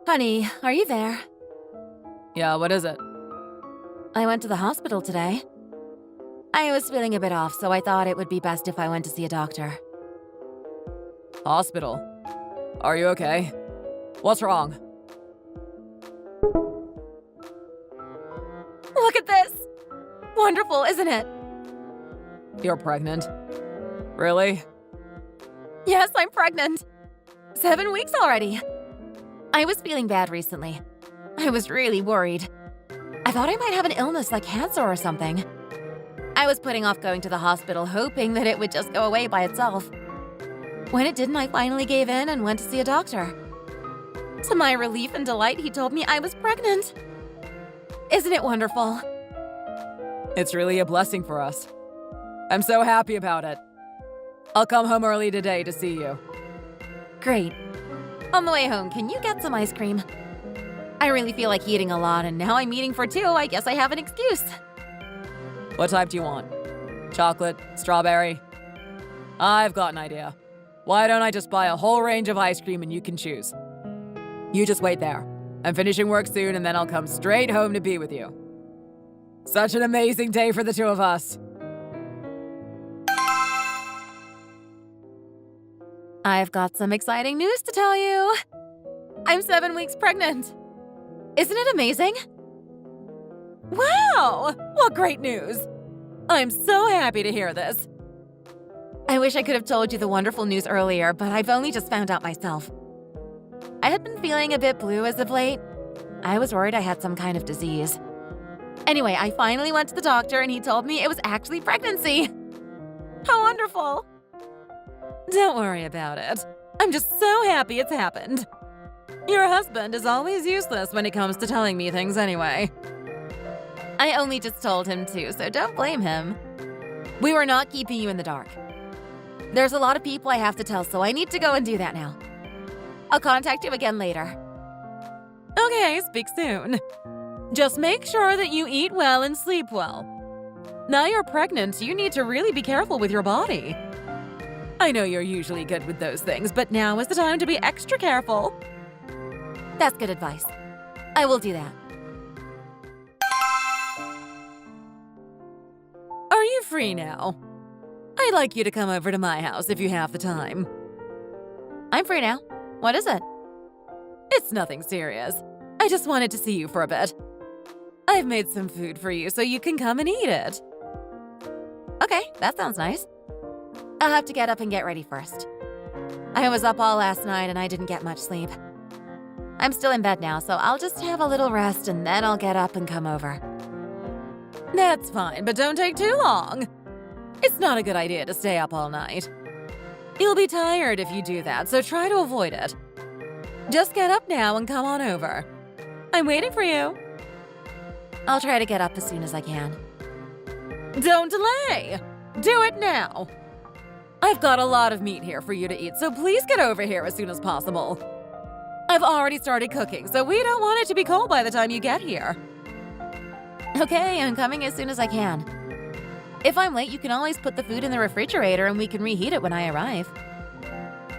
Honey, are you there? Yeah, what is it? I went to the hospital today. I was feeling a bit off, so I thought it would be best if I went to see a doctor. Hospital? Are you okay? What's wrong? Look at this! Wonderful, isn't it? You're pregnant? Really? Yes, I'm pregnant. 7 weeks already. I was feeling bad recently. I was really worried. I thought I might have an illness like cancer or something. I was putting off going to the hospital, hoping that it would just go away by itself. When it didn't, I finally gave in and went to see a doctor. To my relief and delight, he told me I was pregnant. Isn't it wonderful? It's really a blessing for us. I'm so happy about it. I'll come home early today to see you. Great. On the way home, can you get some ice cream? I really feel like eating a lot, and now I'm eating for 2. I guess I have an excuse. What type do you want? Chocolate? Strawberry? I've got an idea. Why don't I just buy a whole range of ice cream and you can choose? You just wait there. I'm finishing work soon and then I'll come straight home to be with you. Such an amazing day for the two of us. I've got some exciting news to tell you. I'm 7 weeks pregnant. Isn't it amazing? Wow! What great news! I'm so happy to hear this. I wish I could have told you the wonderful news earlier, but I've only just found out myself. I had been feeling a bit blue as of late. I was worried I had some kind of disease. Anyway, I finally went to the doctor and he told me it was actually pregnancy. How wonderful! Don't worry about it. I'm just so happy it's happened. Your husband is always useless when it comes to telling me things anyway. I only just told him to, so don't blame him. We were not keeping you in the dark. There's a lot of people I have to tell, so I need to go and do that now. I'll contact you again later. Okay, speak soon. Just make sure that you eat well and sleep well. Now you're pregnant, you need to really be careful with your body. I know you're usually good with those things, but now is the time to be extra careful. That's good advice. I will do that. Are you free now? I'd like you to come over to my house if you have the time. I'm free now. What is it? It's nothing serious. I just wanted to see you for a bit. I've made some food for you so you can come and eat it. Okay, that sounds nice. I'll have to get up and get ready first. I was up all last night and I didn't get much sleep. I'm still in bed now, so I'll just have a little rest and then I'll get up and come over. That's fine, but don't take too long. It's not a good idea to stay up all night. You'll be tired if you do that, so try to avoid it. Just get up now and come on over. I'm waiting for you. I'll try to get up as soon as I can. Don't delay! Do it now! I've got a lot of meat here for you to eat, so please get over here as soon as possible. I've already started cooking, so we don't want it to be cold by the time you get here. Okay, I'm coming as soon as I can. If I'm late, you can always put the food in the refrigerator and we can reheat it when I arrive.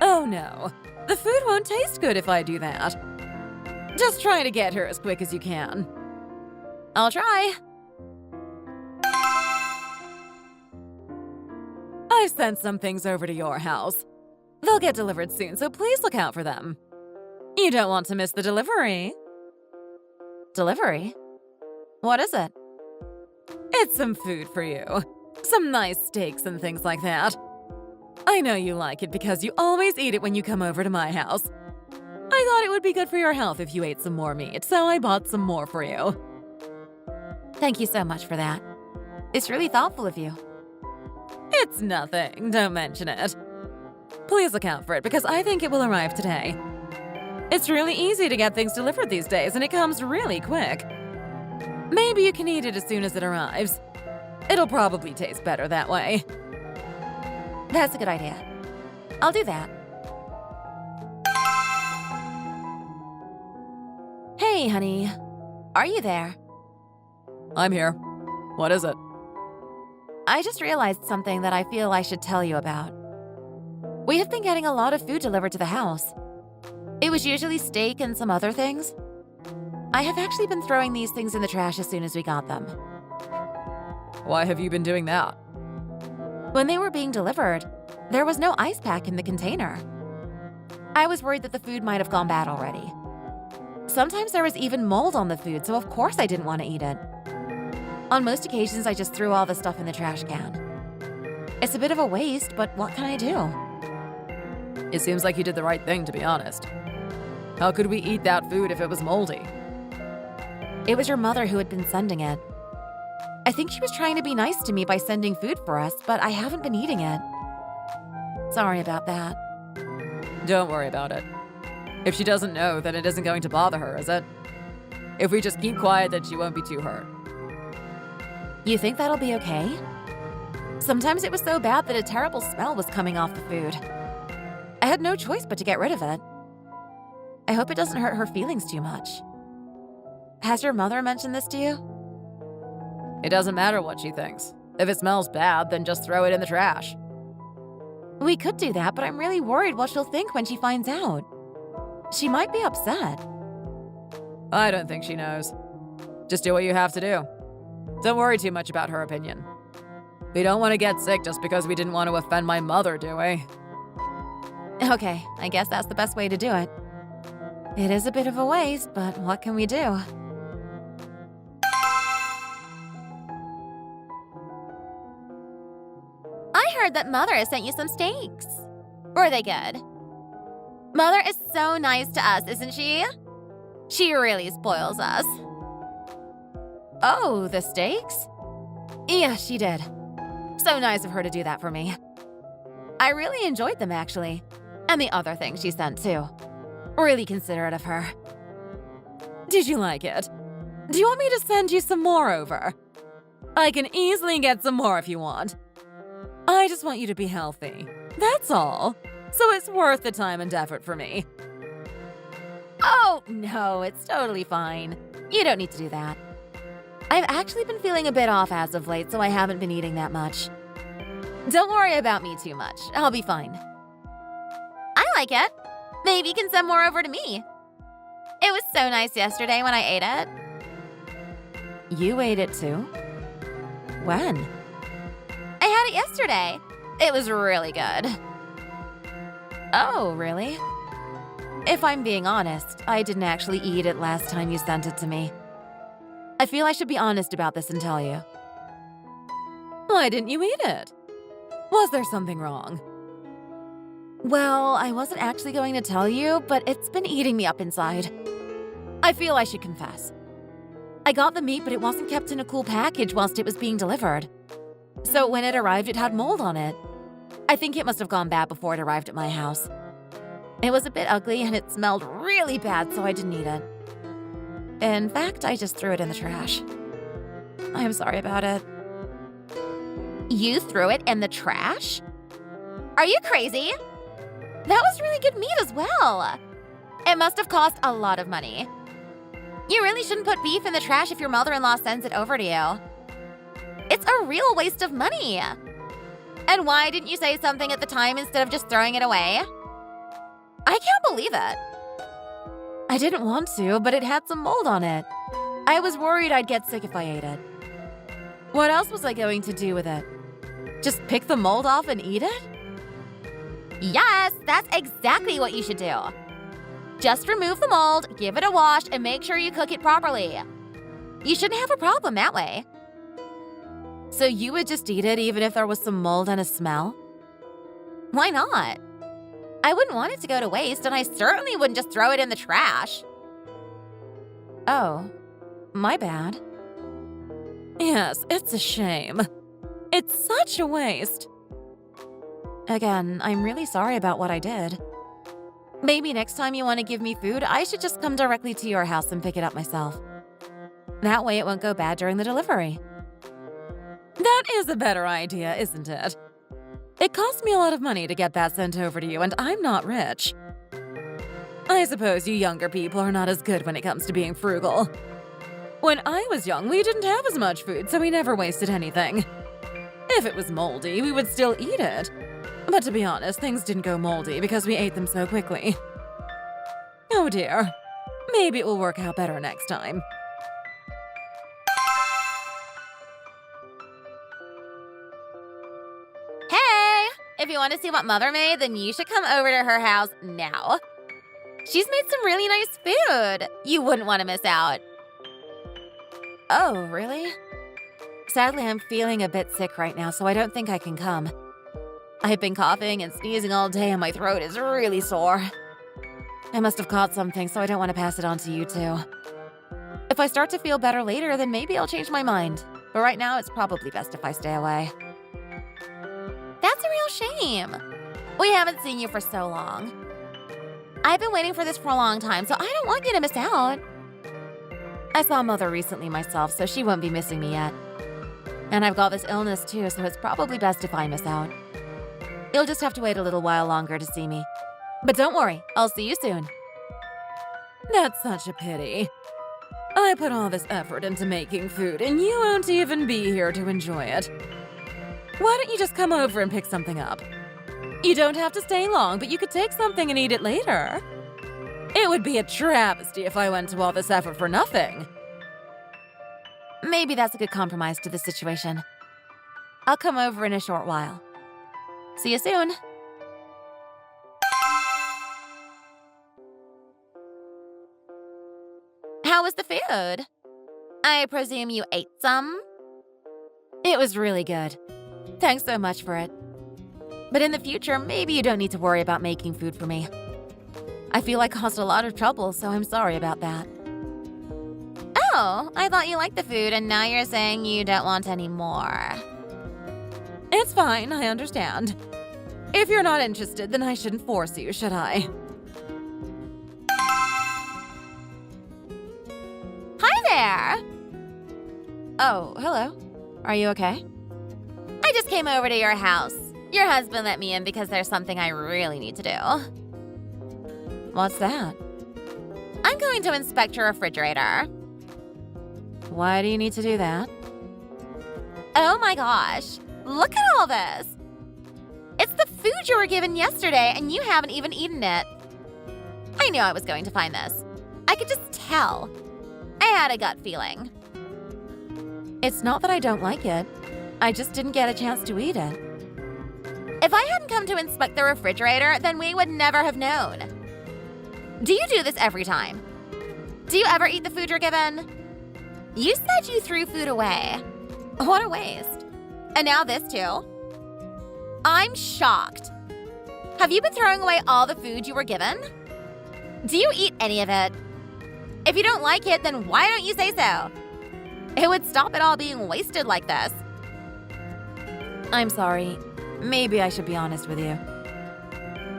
Oh no, the food won't taste good if I do that. Just try to get here as quick as you can. I'll try. I've sent some things over to your house. They'll get delivered soon, so please look out for them. You don't want to miss the delivery. Delivery? What is it? It's some food for you. Some nice steaks and things like that. I know you like it because you always eat it when you come over to my house. I thought it would be good for your health if you ate some more meat, so I bought some more for you. Thank you so much for that. It's really thoughtful of you. It's nothing, don't mention it. Please look out for it because I think it will arrive today. It's really easy to get things delivered these days and it comes really quick. Maybe you can eat it as soon as it arrives. It'll probably taste better that way. That's a good idea. I'll do that. Hey, honey. Are you there? I'm here. What is it? I just realized something that I feel I should tell you about. We have been getting a lot of food delivered to the house. It was usually steak and some other things. I have actually been throwing these things in the trash as soon as we got them. Why have you been doing that? When they were being delivered, there was no ice pack in the container. I was worried that the food might have gone bad already. Sometimes there was even mold on the food, so of course I didn't want to eat it. On most occasions, I just threw all the stuff in the trash can. It's a bit of a waste, but what can I do? It seems like you did the right thing, to be honest. How could we eat that food if it was moldy? It was your mother who had been sending it. I think she was trying to be nice to me by sending food for us, but I haven't been eating it. Sorry about that. Don't worry about it. If she doesn't know, then it isn't going to bother her, is it? If we just keep quiet, then she won't be too hurt. You think that'll be okay? Sometimes it was so bad that a terrible smell was coming off the food. I had no choice but to get rid of it. I hope it doesn't hurt her feelings too much. Has your mother mentioned this to you? It doesn't matter what she thinks. If it smells bad, then just throw it in the trash. We could do that, but I'm really worried what she'll think when she finds out. She might be upset. I don't think she knows. Just do what you have to do. Don't worry too much about her opinion. We don't want to get sick just because we didn't want to offend my mother, do we? Okay, I guess that's the best way to do it. It is a bit of a waste, but what can we do? I heard that Mother has sent you some steaks. Were they good? Mother is so nice to us, isn't she? She really spoils us. Oh, the steaks? Yeah, she did. So nice of her to do that for me. I really enjoyed them, actually. And the other things she sent, too. Really considerate of her. Did you like it? Do you want me to send you some more over? I can easily get some more if you want. I just want you to be healthy. That's all. So it's worth the time and effort for me. Oh, no, it's totally fine. You don't need to do that. I've actually been feeling a bit off as of late, so I haven't been eating that much. Don't worry about me too much. I'll be fine. I like it. Maybe you can send more over to me. It was so nice yesterday when I ate it. You ate it too? When? I had it yesterday. It was really good. Oh, really? If I'm being honest, I didn't actually eat it last time you sent it to me. I feel I should be honest about this and tell you. Why didn't you eat it? Was there something wrong? Well, I wasn't actually going to tell you, but it's been eating me up inside. I feel I should confess. I got the meat, but it wasn't kept in a cool package whilst it was being delivered. So when it arrived, it had mold on it. I think it must have gone bad before it arrived at my house. It was a bit ugly and it smelled really bad, so I didn't eat it. In fact, I just threw it in the trash. I'm sorry about it. You threw it in the trash? Are you crazy? That was really good meat as well. It must have cost a lot of money. You really shouldn't put beef in the trash if your mother-in-law sends it over to you. It's a real waste of money. And why didn't you say something at the time instead of just throwing it away? I can't believe it. I didn't want to, but it had some mold on it. I was worried I'd get sick if I ate it. What else was I going to do with it? Just pick the mold off and eat it? Yes, that's exactly what you should do. Just remove the mold, give it a wash, and make sure you cook it properly. You shouldn't have a problem that way. So you would just eat it even if there was some mold and a smell? Why not? I wouldn't want it to go to waste, and I certainly wouldn't just throw it in the trash. Oh, my bad. Yes, it's a shame. It's such a waste. Again, I'm really sorry about what I did. Maybe next time you want to give me food, I should just come directly to your house and pick it up myself. That way it won't go bad during the delivery. That is a better idea, isn't it? It cost me a lot of money to get that sent over to you, and I'm not rich. I suppose you younger people are not as good when it comes to being frugal. When I was young, we didn't have as much food, so we never wasted anything. If it was moldy, we would still eat it. But to be honest, things didn't go moldy because we ate them so quickly. Oh dear. Maybe it will work out better next time. Hey! If you want to see what Mother made, then you should come over to her house now. She's made some really nice food. You wouldn't want to miss out. Oh, really? Sadly, I'm feeling a bit sick right now, so I don't think I can come. I've been coughing and sneezing all day and my throat is really sore. I must have caught something, so I don't want to pass it on to you too. If I start to feel better later, then maybe I'll change my mind. But right now, it's probably best if I stay away. That's a real shame. We haven't seen you for so long. I've been waiting for this for a long time, so I don't want you to miss out. I saw Mother recently myself, so she won't be missing me yet. And I've got this illness too, so it's probably best if I miss out. You'll just have to wait a little while longer to see me. But don't worry, I'll see you soon. That's such a pity. I put all this effort into making food, and you won't even be here to enjoy it. Why don't you just come over and pick something up? You don't have to stay long, but you could take something and eat it later. It would be a travesty if I went to all this effort for nothing. Maybe that's a good compromise to the situation. I'll come over in a short while. See you soon. How was the food? I presume you ate some? It was really good. Thanks so much for it. But in the future, maybe you don't need to worry about making food for me. I feel I caused a lot of trouble, so I'm sorry about that. Oh, I thought you liked the food and now you're saying you don't want any more. It's fine, I understand. If you're not interested, then I shouldn't force you, should I? Hi there! Oh, hello. Are you okay? I just came over to your house. Your husband let me in because there's something I really need to do. What's that? I'm going to inspect your refrigerator. Why do you need to do that? Oh my gosh, look at all this. It's the food you were given yesterday and you haven't even eaten it. I knew I was going to find this. I could just tell. I had a gut feeling. It's not that I don't like it. I just didn't get a chance to eat it. If I hadn't come to inspect the refrigerator, then we would never have known. Do you do this every time? Do you ever eat the food you're given? You said you threw food away. What a waste. And now this too. I'm shocked. Have you been throwing away all the food you were given? Do you eat any of it? If you don't like it, then why don't you say so? It would stop it all being wasted like this. I'm sorry. Maybe I should be honest with you.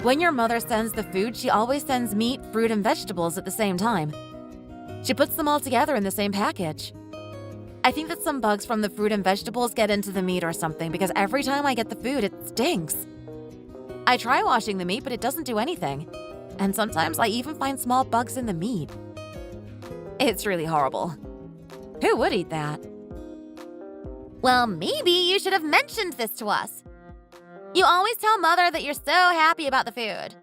When your mother sends the food, she always sends meat, fruit, and vegetables at the same time. She puts them all together in the same package. I think that some bugs from the fruit and vegetables get into the meat or something because every time I get the food, it stinks. I try washing the meat, but it doesn't do anything. And sometimes I even find small bugs in the meat. It's really horrible. Who would eat that? Well, maybe you should have mentioned this to us. You always tell Mother that you're so happy about the food.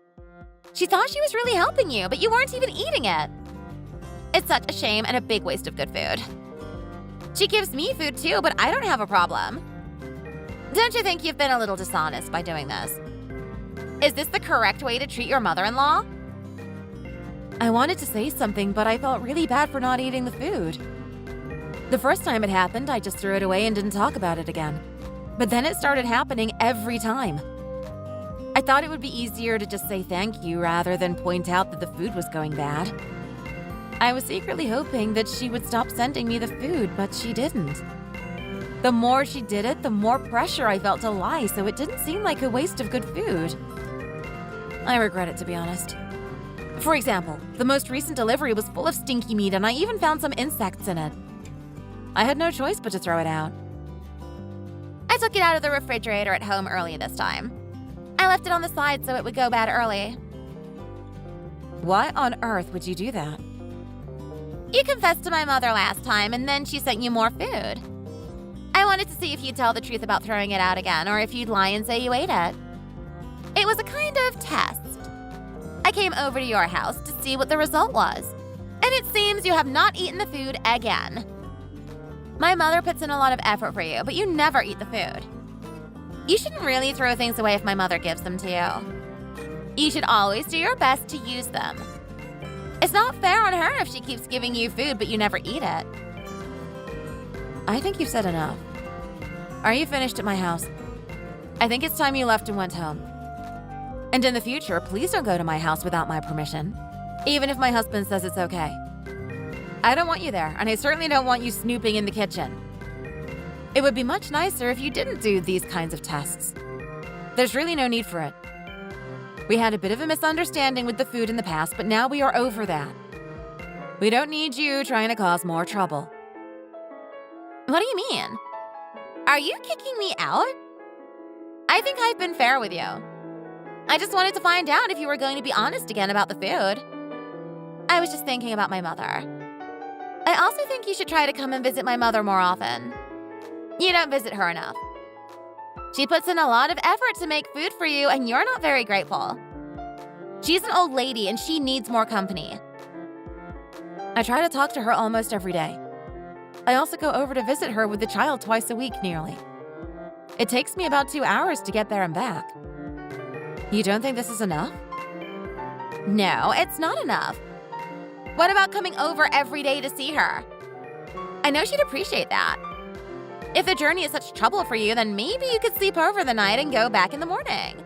She thought she was really helping you, but you weren't even eating it. It's such a shame and a big waste of good food. She gives me food too, but I don't have a problem. Don't you think you've been a little dishonest by doing this? Is this the correct way to treat your mother-in-law? I wanted to say something, but I felt really bad for not eating the food. The first time it happened, I just threw it away and didn't talk about it again. But then it started happening every time. I thought it would be easier to just say thank you rather than point out that the food was going bad. I was secretly hoping that she would stop sending me the food, but she didn't. The more she did it, the more pressure I felt to lie, so it didn't seem like a waste of good food. I regret it, to be honest. For example, the most recent delivery was full of stinky meat and I even found some insects in it. I had no choice but to throw it out. I took it out of the refrigerator at home early this time. I left it on the side so it would go bad early. Why on earth would you do that? You confessed to my mother last time and then she sent you more food. I wanted to see if you'd tell the truth about throwing it out again or if you'd lie and say you ate it. It was a kind of test. I came over to your house to see what the result was. And it seems you have not eaten the food again. My mother puts in a lot of effort for you, but you never eat the food. You shouldn't really throw things away if my mother gives them to you. You should always do your best to use them. It's not fair on her if she keeps giving you food but you never eat it. I think you've said enough. Are you finished at my house? I think it's time you left and went home. And in the future, please don't go to my house without my permission, even if my husband says it's okay. I don't want you there, and I certainly don't want you snooping in the kitchen. It would be much nicer if you didn't do these kinds of tests. There's really no need for it. We had a bit of a misunderstanding with the food in the past, but now we are over that. We don't need you trying to cause more trouble. What do you mean? Are you kicking me out? I think I've been fair with you. I just wanted to find out if you were going to be honest again about the food. I was just thinking about my mother. I also think you should try to come and visit my mother more often. You don't visit her enough. She puts in a lot of effort to make food for you, and you're not very grateful. She's an old lady, and she needs more company. I try to talk to her almost every day. I also go over to visit her with the child twice a week, nearly. It takes me about 2 hours to get there and back. You don't think this is enough? No, it's not enough. What about coming over every day to see her? I know she'd appreciate that. If the journey is such trouble for you, then maybe you could sleep over the night and go back in the morning.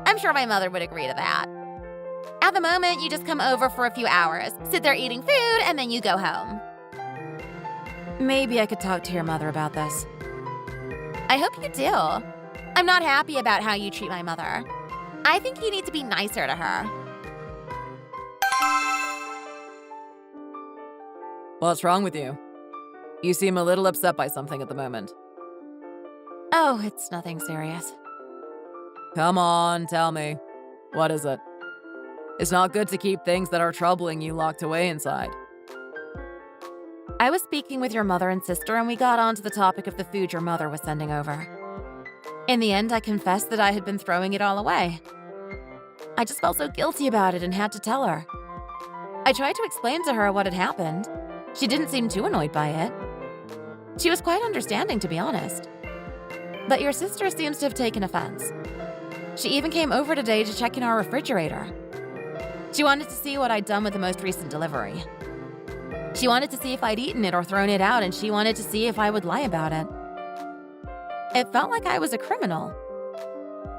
I'm sure my mother would agree to that. At the moment, you just come over for a few hours, sit there eating food, and then you go home. Maybe I could talk to your mother about this. I hope you do. I'm not happy about how you treat my mother. I think you need to be nicer to her. What's wrong with you? You seem a little upset by something at the moment. Oh, it's nothing serious. Come on, tell me. What is it? It's not good to keep things that are troubling you locked away inside. I was speaking with your mother and sister, and we got onto the topic of the food your mother was sending over. In the end, I confessed that I had been throwing it all away. I just felt so guilty about it and had to tell her. I tried to explain to her what had happened. She didn't seem too annoyed by it. She was quite understanding, to be honest. But your sister seems to have taken offense. She even came over today to check in our refrigerator. She wanted to see what I'd done with the most recent delivery. She wanted to see if I'd eaten it or thrown it out, and she wanted to see if I would lie about it. It felt like I was a criminal.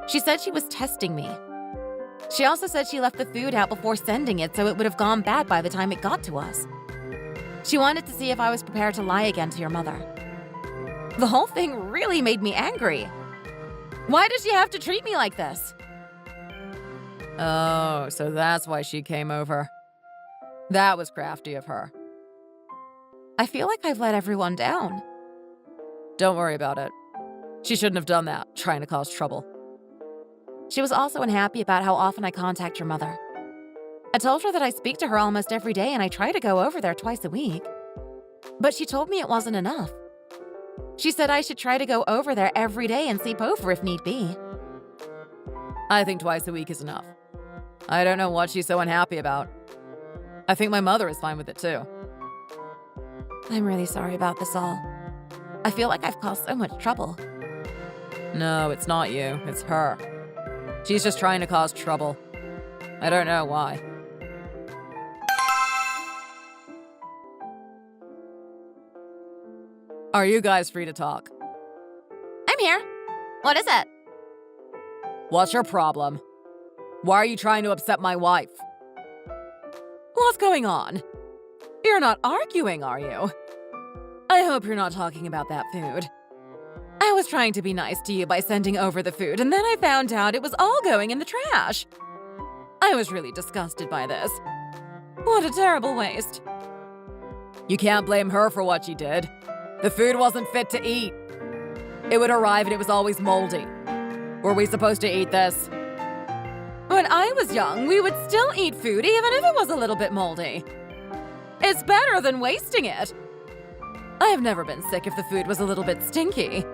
She said she was testing me. She also said she left the food out before sending it, so it would have gone bad by the time it got to us. She wanted to see if I was prepared to lie again to your mother. The whole thing really made me angry. Why does she have to treat me like this? Oh, so that's why she came over. That was crafty of her. I feel like I've let everyone down. Don't worry about it. She shouldn't have done that, trying to cause trouble. She was also unhappy about how often I contact your mother. I told her that I speak to her almost every day and I try to go over there twice a week. But she told me it wasn't enough. She said I should try to go over there every day and sleep over if need be. I think twice a week is enough. I don't know what she's so unhappy about. I think my mother is fine with it too. I'm really sorry about this all. I feel like I've caused so much trouble. No, it's not you. It's her. She's just trying to cause trouble. I don't know why. Are you guys free to talk? I'm here. What is it? What's your problem? Why are you trying to upset my wife? What's going on? You're not arguing, are you? I hope you're not talking about that food. I was trying to be nice to you by sending over the food, and then I found out it was all going in the trash. I was really disgusted by this. What a terrible waste. You can't blame her for what she did. The food wasn't fit to eat. It would arrive and it was always moldy. Were we supposed to eat this? When I was young, we would still eat food even if it was a little bit moldy. It's better than wasting it. I have never been sick if the food was a little bit stinky.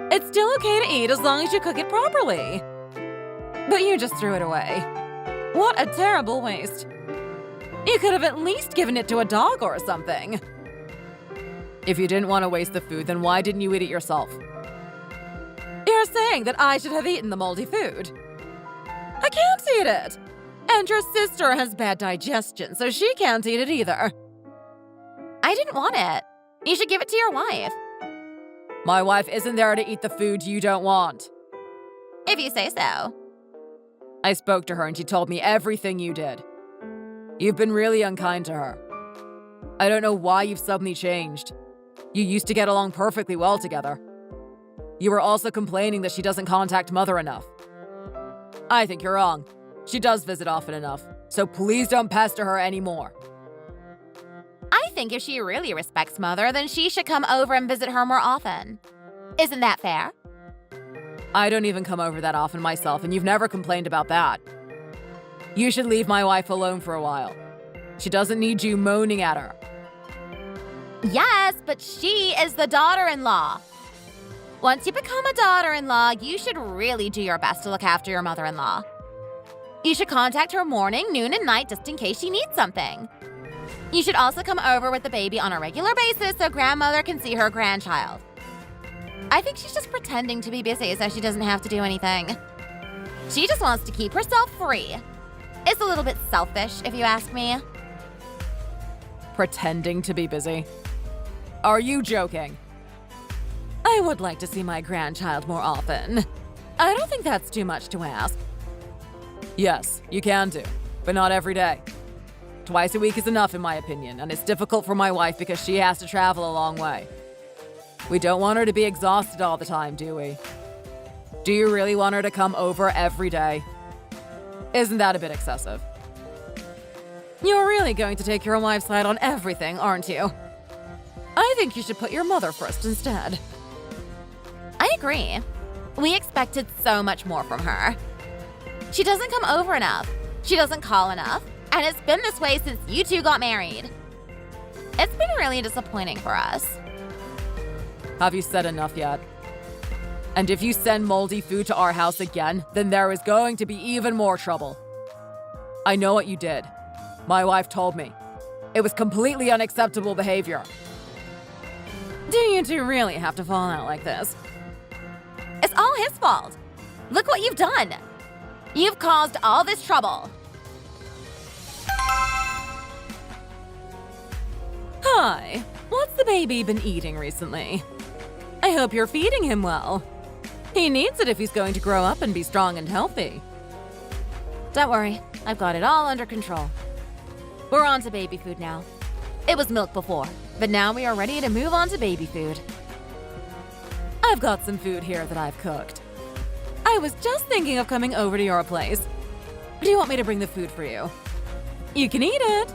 It's still okay to eat as long as you cook it properly. But you just threw it away. What a terrible waste. You could have at least given it to a dog or something. If you didn't want to waste the food, then why didn't you eat it yourself? You're saying that I should have eaten the moldy food. I can't eat it. And your sister has bad digestion, so she can't eat it either. I didn't want it. You should give it to your wife. My wife isn't there to eat the food you don't want. If you say so. I spoke to her and she told me everything you did. You've been really unkind to her. I don't know why you've suddenly changed. You used to get along perfectly well together. You were also complaining that she doesn't contact Mother enough. I think you're wrong. She does visit often enough, so please don't pester her anymore. I think if she really respects Mother, then she should come over and visit her more often. Isn't that fair? I don't even come over that often myself, and you've never complained about that. You should leave my wife alone for a while. She doesn't need you moaning at her. Yes, but she is the daughter-in-law. Once you become a daughter-in-law, you should really do your best to look after your mother-in-law. You should contact her morning, noon, and night just in case she needs something. You should also come over with the baby on a regular basis so grandmother can see her grandchild. I think she's just pretending to be busy so she doesn't have to do anything. She just wants to keep herself free. It's a little bit selfish, if you ask me. Pretending to be busy? Are you joking? I would like to see my grandchild more often. I don't think that's too much to ask. Yes, you can do, but not every day. Twice a week is enough in my opinion, and it's difficult for my wife because she has to travel a long way. We don't want her to be exhausted all the time, do we? Do you really want her to come over every day? Isn't that a bit excessive? You're really going to take your wife's side on everything, aren't you? I think you should put your mother first instead. I agree. We expected so much more from her. She doesn't come over enough. She doesn't call enough. And it's been this way since you two got married. It's been really disappointing for us. Have you said enough yet? And if you send moldy food to our house again, then there is going to be even more trouble. I know what you did. My wife told me. It was completely unacceptable behavior. Do you two really have to fall out like this? It's all his fault. Look what you've done. You've caused all this trouble. Hi, what's the baby been eating recently? I hope you're feeding him well. He needs it if he's going to grow up and be strong and healthy. Don't worry, I've got it all under control. We're on to baby food now. It was milk before, but now we are ready to move on to baby food. I've got some food here that I've cooked. I was just thinking of coming over to your place. Do you want me to bring the food for you? You can eat it.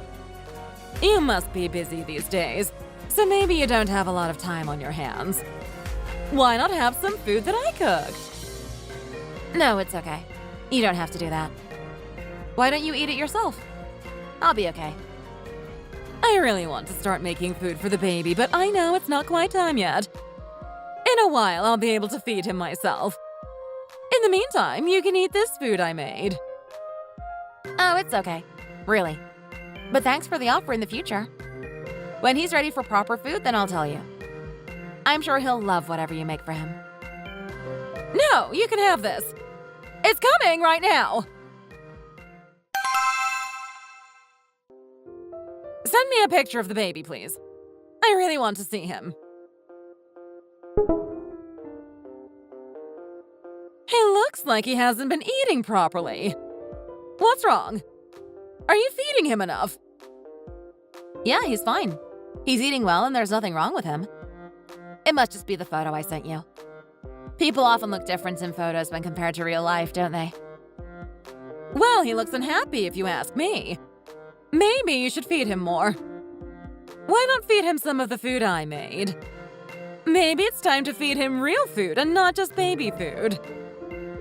You must be busy these days, so maybe you don't have a lot of time on your hands. Why not have some food that I cooked? No, it's okay. You don't have to do that. Why don't you eat it yourself? I'll be okay. I really want to start making food for the baby, but I know it's not quite time yet. In a while, I'll be able to feed him myself. In the meantime, you can eat this food I made. Oh, it's okay. Really. But thanks for the offer in the future. When he's ready for proper food, then I'll tell you. I'm sure he'll love whatever you make for him. No, you can have this. It's coming right now. Send me a picture of the baby, please. I really want to see him. He looks like he hasn't been eating properly. What's wrong? Are you feeding him enough? Yeah, he's fine. He's eating well and there's nothing wrong with him. It must just be the photo I sent you. People often look different in photos when compared to real life, don't they? Well, he looks unhappy if you ask me. Maybe you should feed him more. Why not feed him some of the food I made? Maybe it's time to feed him real food and not just baby food.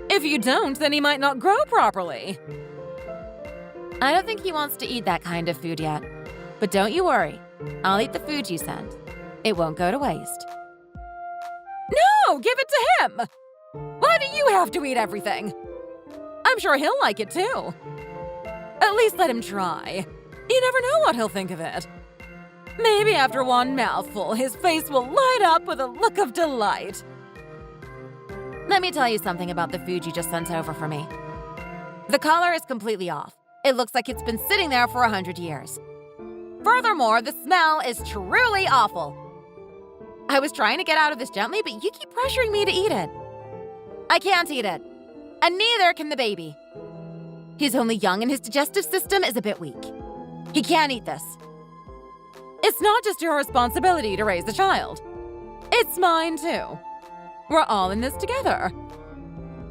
If you don't, then he might not grow properly. I don't think he wants to eat that kind of food yet. But don't you worry. I'll eat the food you sent. It won't go to waste. No, give it to him! Why do you have to eat everything? I'm sure he'll like it too. At least let him try. You never know what he'll think of it. Maybe after one mouthful, his face will light up with a look of delight. Let me tell you something about the food you just sent over for me. The color is completely off. It looks like it's been sitting there for 100 years. Furthermore, the smell is truly awful. I was trying to get out of this gently, but you keep pressuring me to eat it. I can't eat it, and neither can the baby. He's only young and his digestive system is a bit weak. He can't eat this. It's not just your responsibility to raise a child. It's mine too. We're all in this together.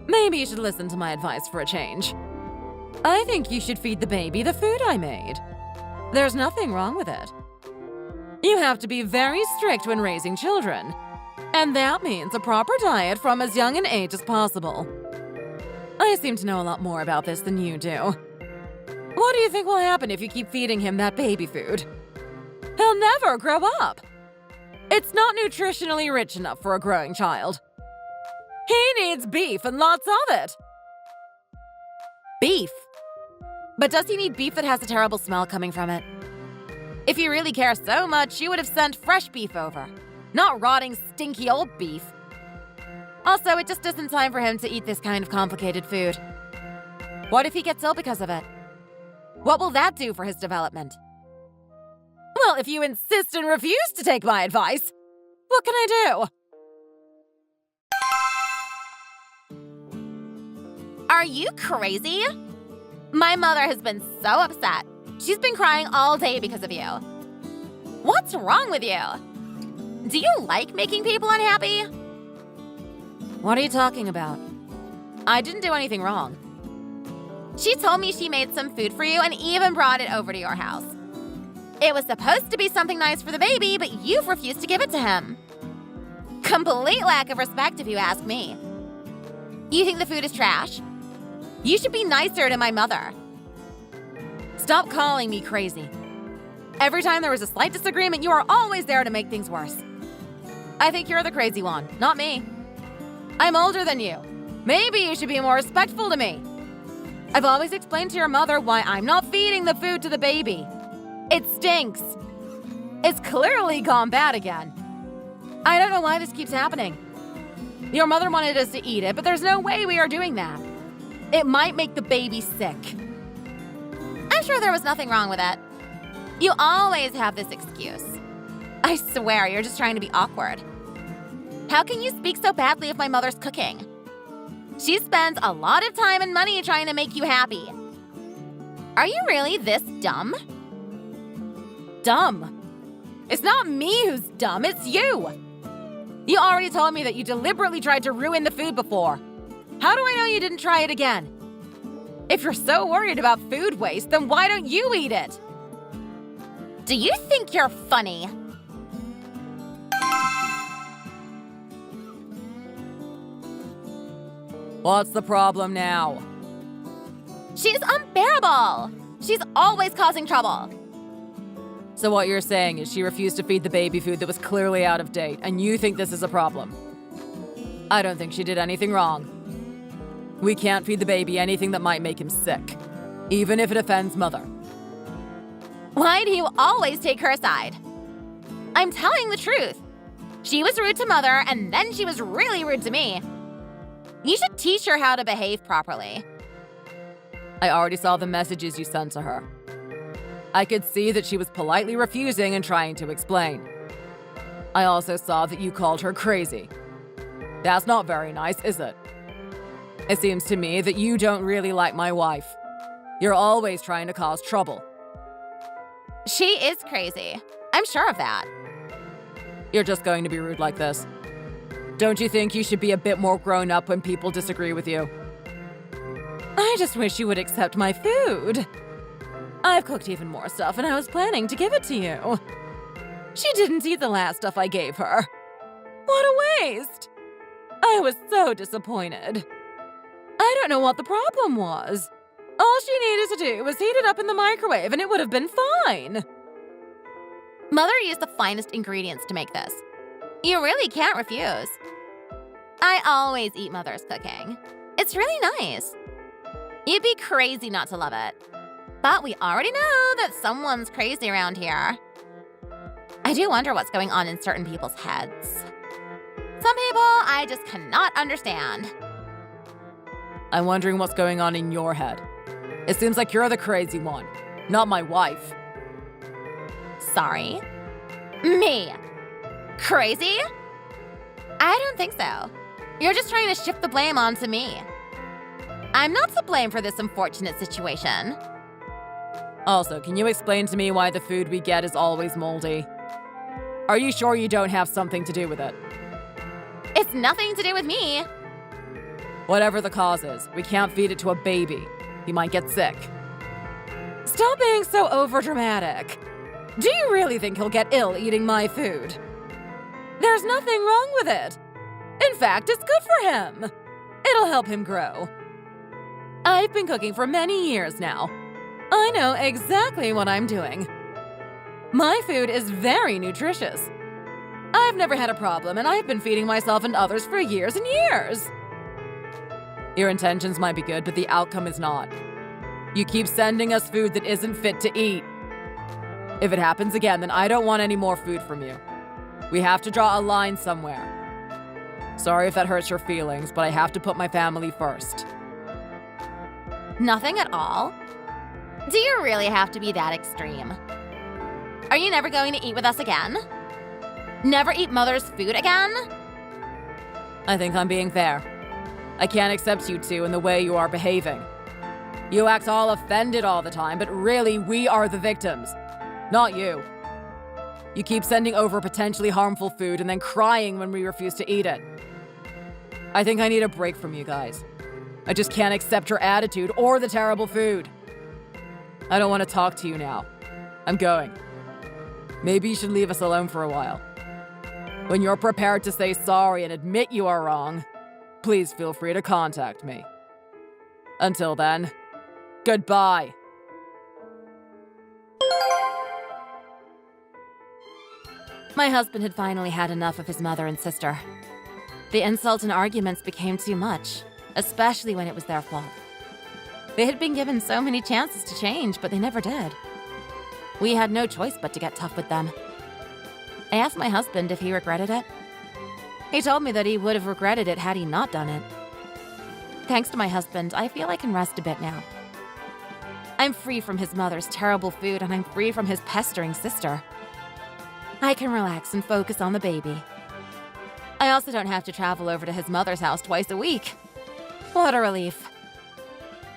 Maybe you should listen to my advice for a change. I think you should feed the baby the food I made. There's nothing wrong with it. You have to be very strict when raising children, and that means a proper diet from as young an age as possible. I seem to know a lot more about this than you do. What do you think will happen if you keep feeding him that baby food? He'll never grow up. It's not nutritionally rich enough for a growing child. He needs beef and lots of it. Beef? But does he need beef that has a terrible smell coming from it? If you really care so much, you would have sent fresh beef over, not rotting, stinky old beef. Also, it just isn't time for him to eat this kind of complicated food. What if he gets ill because of it? What will that do for his development? Well, if you insist and refuse to take my advice, what can I do? Are you crazy? My mother has been so upset. She's been crying all day because of you. What's wrong with you? Do you like making people unhappy? What are you talking about? I didn't do anything wrong. She told me she made some food for you and even brought it over to your house. It was supposed to be something nice for the baby, but you've refused to give it to him. Complete lack of respect if you ask me. You think the food is trash? You should be nicer to my mother. Stop calling me crazy. Every time there is a slight disagreement, you are always there to make things worse. I think you're the crazy one, not me. I'm older than you. Maybe you should be more respectful to me. I've always explained to your mother why I'm not feeding the food to the baby. It stinks. It's clearly gone bad again. I don't know why this keeps happening. Your mother wanted us to eat it, but there's no way we are doing that. It might make the baby sick. I'm sure there was nothing wrong with it. You always have this excuse. I swear you're just trying to be awkward. How can you speak so badly of my mother's cooking? She spends a lot of time and money trying to make you happy. Are you really this dumb? Dumb? It's not me who's dumb, it's you. You already told me that you deliberately tried to ruin the food before. How do I know you didn't try it again? If you're so worried about food waste, then why don't you eat it? Do you think you're funny? What's the problem now? She's unbearable. She's always causing trouble. So what you're saying is she refused to feed the baby food that was clearly out of date, and you think this is a problem? I don't think she did anything wrong. We can't feed the baby anything that might make him sick, even if it offends Mother. Why do you always take her aside? I'm telling the truth. She was rude to Mother, and then she was really rude to me. You should teach her how to behave properly. I already saw the messages you sent to her. I could see that she was politely refusing and trying to explain. I also saw that you called her crazy. That's not very nice, is it? It seems to me that you don't really like my wife. You're always trying to cause trouble. She is crazy. I'm sure of that. You're just going to be rude like this. Don't you think you should be a bit more grown up when people disagree with you? I just wish you would accept my food. I've cooked even more stuff and I was planning to give it to you. She didn't eat the last stuff I gave her. What a waste! I was so disappointed. I don't know what the problem was. All she needed to do was heat it up in the microwave and it would have been fine. Mother used the finest ingredients to make this. You really can't refuse. I always eat Mother's cooking. It's really nice. You'd be crazy not to love it. But we already know that someone's crazy around here. I do wonder what's going on in certain people's heads. Some people I just cannot understand. I'm wondering what's going on in your head. It seems like you're the crazy one, not my wife. Sorry? Me? Crazy? I don't think so. You're just trying to shift the blame onto me. I'm not to blame for this unfortunate situation. Also, can you explain to me why the food we get is always moldy? Are you sure you don't have something to do with it? It's nothing to do with me. Whatever the cause is, we can't feed it to a baby. He might get sick. Stop being so overdramatic. Do you really think he'll get ill eating my food? There's nothing wrong with it. In fact, it's good for him. It'll help him grow. I've been cooking for many years now. I know exactly what I'm doing. My food is very nutritious. I've never had a problem, and I've been feeding myself and others for years and years. Your intentions might be good, but the outcome is not. You keep sending us food that isn't fit to eat. If it happens again, then I don't want any more food from you. We have to draw a line somewhere. Sorry if that hurts your feelings, but I have to put my family first. Nothing at all? Do you really have to be that extreme? Are you never going to eat with us again? Never eat Mother's food again? I think I'm being fair. I can't accept you two in the way you are behaving. You act all offended all the time, but really we are the victims, not you. You keep sending over potentially harmful food and then crying when we refuse to eat it. I think I need a break from you guys. I just can't accept your attitude or the terrible food. I don't want to talk to you now. I'm going. Maybe you should leave us alone for a while. When you're prepared to say sorry and admit you are wrong, please feel free to contact me. Until then, goodbye. My husband had finally had enough of his mother and sister. The insults and arguments became too much, especially when it was their fault. They had been given so many chances to change, but they never did. We had no choice but to get tough with them. I asked my husband if he regretted it. He told me that he would have regretted it had he not done it. Thanks to my husband, I feel I can rest a bit now. I'm free from his mother's terrible food, and I'm free from his pestering sister. I can relax and focus on the baby. I also don't have to travel over to his mother's house twice a week. What a relief.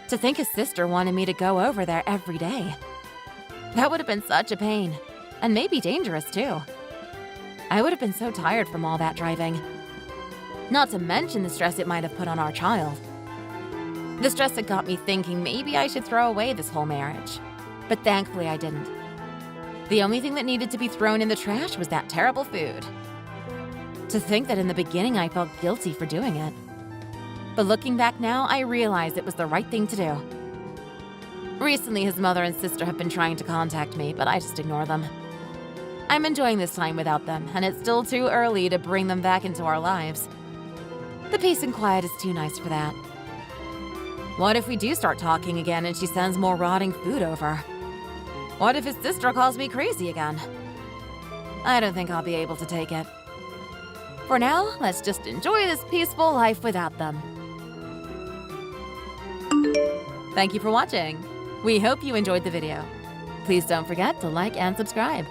To think his sister wanted me to go over there every day. That would have been such a pain, and maybe dangerous too. I would have been so tired from all that driving. Not to mention the stress it might have put on our child. The stress had got me thinking maybe I should throw away this whole marriage. But thankfully I didn't. The only thing that needed to be thrown in the trash was that terrible food. To think that in the beginning I felt guilty for doing it. But looking back now, I realize it was the right thing to do. Recently, his mother and sister have been trying to contact me, but I just ignore them. I'm enjoying this time without them, and it's still too early to bring them back into our lives. The peace and quiet is too nice for that. What if we do start talking again and she sends more rotting food over? What if his sister calls me crazy again? I don't think I'll be able to take it. For now, let's just enjoy this peaceful life without them. Thank you for watching. We hope you enjoyed the video. Please don't forget to like and subscribe.